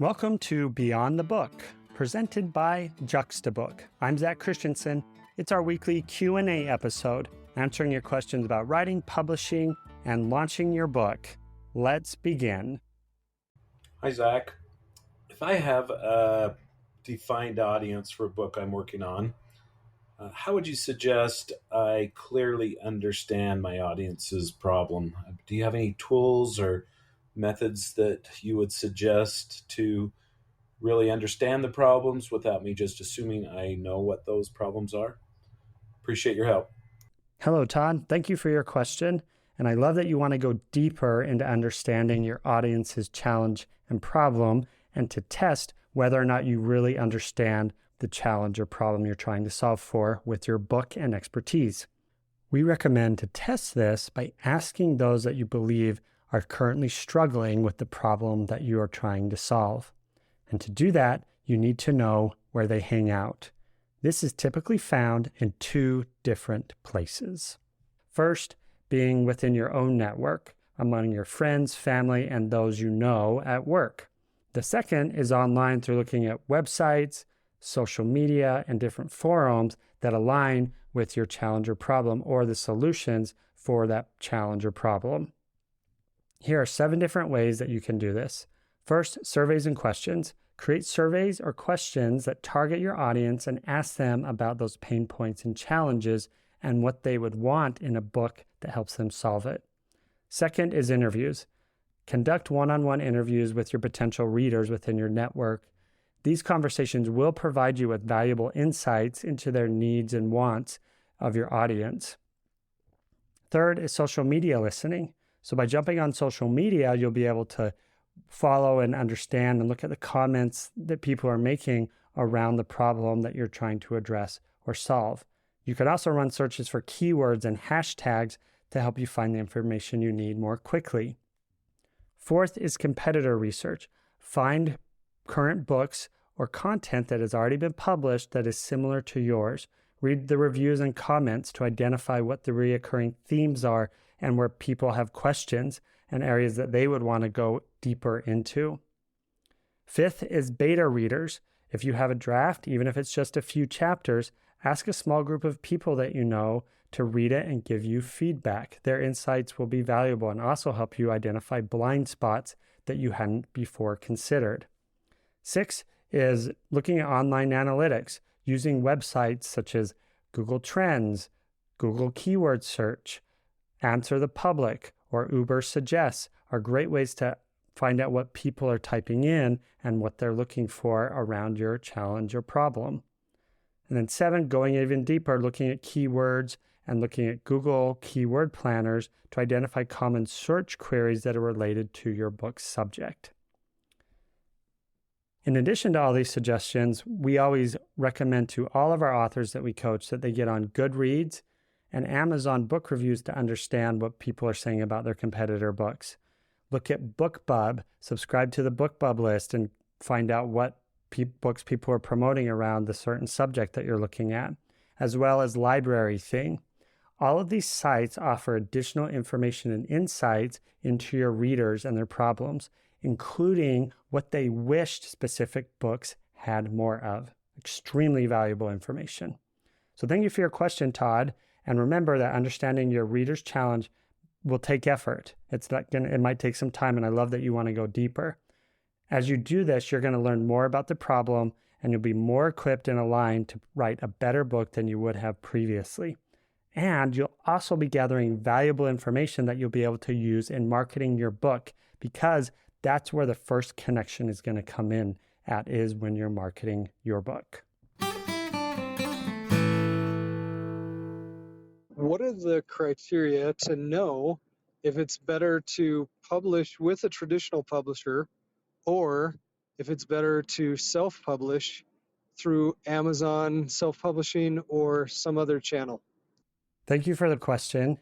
Welcome to Beyond the Book, presented by Juxtabook. I'm Zach Christensen. It's our weekly Q&A episode, answering your questions about writing, publishing, and launching your book. Let's begin. Hi, Zach. If I have a defined audience for a book I'm working on, how would you suggest I clearly understand my audience's problem? Do you have any tools or methods that you would suggest to really understand the problems without me just assuming I know what those problems are? Appreciate your help. Hello, Todd. Thank you for your question. And I love that you want to go deeper into understanding your audience's challenge and problem and to test whether or not you really understand the challenge or problem you're trying to solve for with your book and expertise. We recommend to test this by asking those that you believe are currently struggling with the problem that you are trying to solve. And to do that, you need to know where they hang out. This is typically found in two different places. First, being within your own network, among your friends, family, and those you know at work. The second is online through looking at websites, social media, and different forums that align with your challenge or problem or the solutions for that challenge or problem. Here are 7 different ways that you can do this. First, surveys and questions. Create surveys or questions that target your audience and ask them about those pain points and challenges and what they would want in a book that helps them solve it. Second is interviews. Conduct one-on-one interviews with your potential readers within your network. These conversations will provide you with valuable insights into their needs and wants of your audience. Third is social media listening. So by jumping on social media, you'll be able to follow and understand and look at the comments that people are making around the problem that you're trying to address or solve. You could also run searches for keywords and hashtags to help you find the information you need more quickly. Fourth is competitor research. Find current books or content that has already been published that is similar to yours. Read the reviews and comments to identify what the recurring themes are and where people have questions and areas that they would want to go deeper into. Fifth is beta readers. If you have a draft, even if it's just a few chapters, ask a small group of people that you know to read it and give you feedback. Their insights will be valuable and also help you identify blind spots that you hadn't before considered. 6 is looking at online analytics, using websites such as Google Trends, Google Keyword Search, Answer the Public, or Uber Suggests are great ways to find out what people are typing in and what they're looking for around your challenge or problem. And then 7, going even deeper, looking at keywords and looking at Google keyword planners to identify common search queries that are related to your book's subject. In addition to all these suggestions, we always recommend to all of our authors that we coach that they get on Goodreads and Amazon book reviews to understand what people are saying about their competitor books. Look at BookBub, subscribe to the BookBub list, and find out what books people are promoting around the certain subject that you're looking at, as well as Library Thing. All of these sites offer additional information and insights into your readers and their problems, including what they wished specific books had more of. Extremely valuable information. So thank you for your question, Todd. And remember that understanding your reader's challenge will take effort. It might take some time, and I love that you want to go deeper. As you do this, you're going to learn more about the problem, and you'll be more equipped and aligned to write a better book than you would have previously. And you'll also be gathering valuable information that you'll be able to use in marketing your book, because that's where the first connection is going to come in is when you're marketing your book. What are the criteria to know if it's better to publish with a traditional publisher or if it's better to self-publish through Amazon self-publishing or some other channel? Thank you for the question.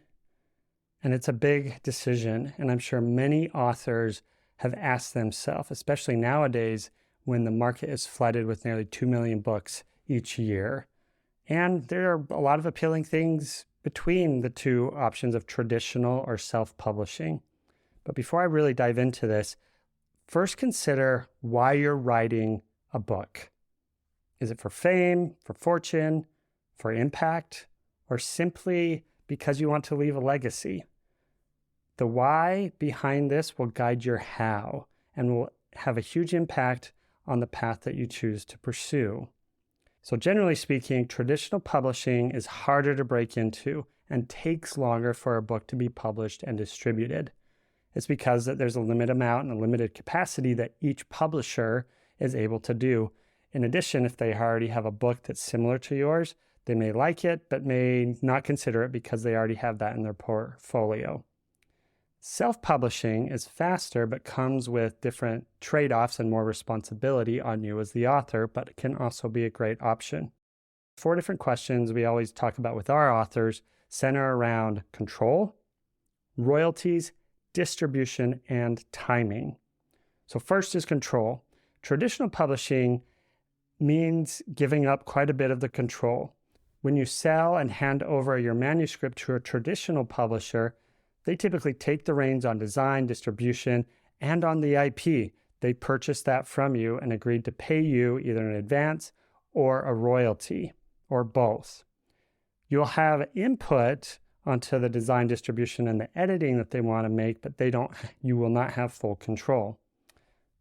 And it's a big decision. And I'm sure many authors have asked themselves, especially nowadays when the market is flooded with nearly 2 million books each year. And there are a lot of appealing things between the two options of traditional or self-publishing. But before I really dive into this, First, consider why you're writing a book. Is it for fame, for fortune, for impact, or simply because you want to leave a legacy? The why behind this will guide your how and will have a huge impact on the path that you choose to pursue. So generally speaking, traditional publishing is harder to break into and takes longer for a book to be published and distributed. It's because that there's a limited amount and a limited capacity that each publisher is able to do. In addition, if they already have a book that's similar to yours, they may like it, but may not consider it because they already have that in their portfolio. Self-publishing is faster, but comes with different trade-offs and more responsibility on you as the author, but it can also be a great option. 4 different questions we always talk about with our authors center around control, royalties, distribution, and timing. So first is control. Traditional publishing means giving up quite a bit of the control. When you sell and hand over your manuscript to a traditional publisher, they typically take the reins on design, distribution, and on the IP. They purchased that from you and agreed to pay you either in advance or a royalty, or both. You'll have input onto the design, distribution, and the editing that they want to make, but you will not have full control.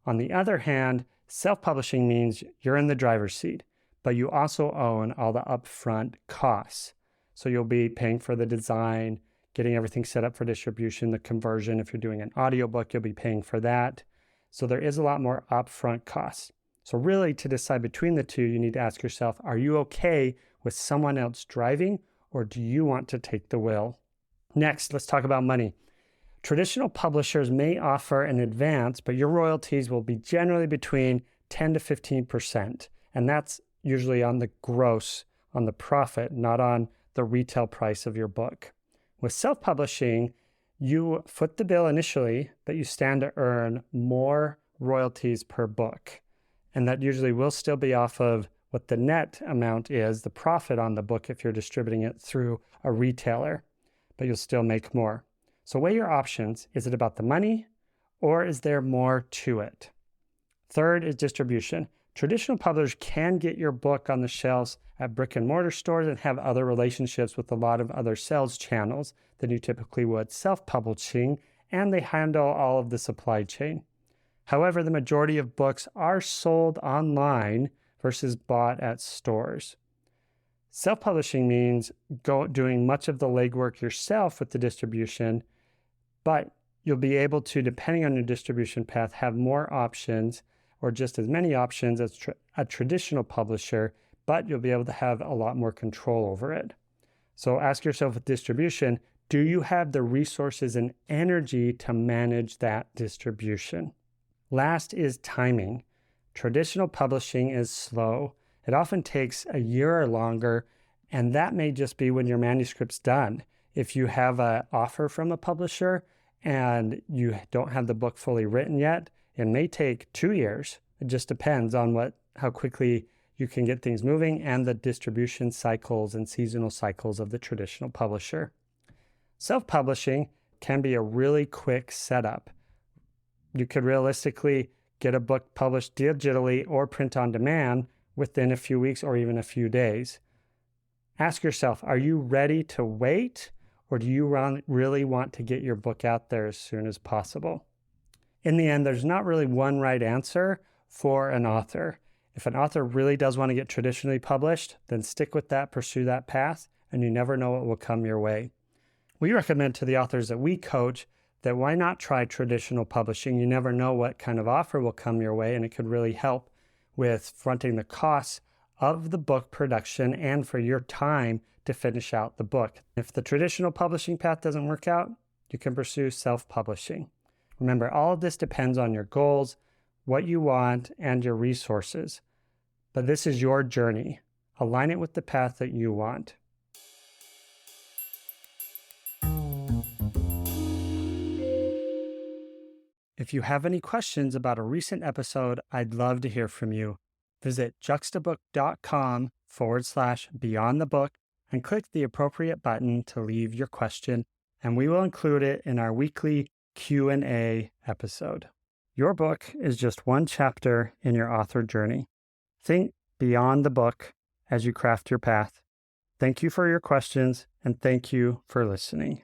On the other hand, self-publishing means you're in the driver's seat, but you also own all the upfront costs. So you'll be paying for the design, getting everything set up for distribution, the conversion. If you're doing an audiobook, you'll be paying for that. So there is a lot more upfront costs. So really, to decide between the two, you need to ask yourself, are you okay with someone else driving, or do you want to take the wheel? Next, let's talk about money. Traditional publishers may offer an advance, but your royalties will be generally between 10 to 15%. And that's usually on the gross, on the profit, not on the retail price of your book. With self-publishing, you foot the bill initially, but you stand to earn more royalties per book. And that usually will still be off of what the net amount is, the profit on the book if you're distributing it through a retailer, but you'll still make more. So weigh your options. Is it about the money, or is there more to it? Third is distribution. Traditional publishers can get your book on the shelves at brick and mortar stores and have other relationships with a lot of other sales channels than you typically would self-publishing, and they handle all of the supply chain. However, the majority of books are sold online versus bought at stores. Self-publishing means doing much of the legwork yourself with the distribution, but you'll be able to, depending on your distribution path, have more options or just as many options as a traditional publisher, but you'll be able to have a lot more control over it. So ask yourself with distribution, do you have the resources and energy to manage that distribution? Last is timing. Traditional publishing is slow. It often takes a year or longer, and that may just be when your manuscript's done. If you have an offer from a publisher and you don't have the book fully written yet, it may take 2 years. It just depends on how quickly you can get things moving and the distribution cycles and seasonal cycles of the traditional publisher. Self-publishing can be a really quick setup. You could realistically get a book published digitally or print on demand within a few weeks or even a few days. Ask yourself, are you ready to wait, or do you really want to get your book out there as soon as possible? In the end, there's not really one right answer for an author. If an author really does want to get traditionally published, then stick with that, pursue that path, and you never know what will come your way. We recommend to the authors that we coach that why not try traditional publishing? You never know what kind of offer will come your way, and it could really help with fronting the costs of the book production and for your time to finish out the book. If the traditional publishing path doesn't work out, you can pursue self-publishing. Remember, all of this depends on your goals, what you want, and your resources. But this is your journey. Align it with the path that you want. If you have any questions about a recent episode, I'd love to hear from you. Visit juxtabook.com/beyond the book and click the appropriate button to leave your question, and we will include it in our weekly Q&A episode. Your book is just one chapter in your author journey. Think beyond the book as you craft your path. Thank you for your questions, and thank you for listening.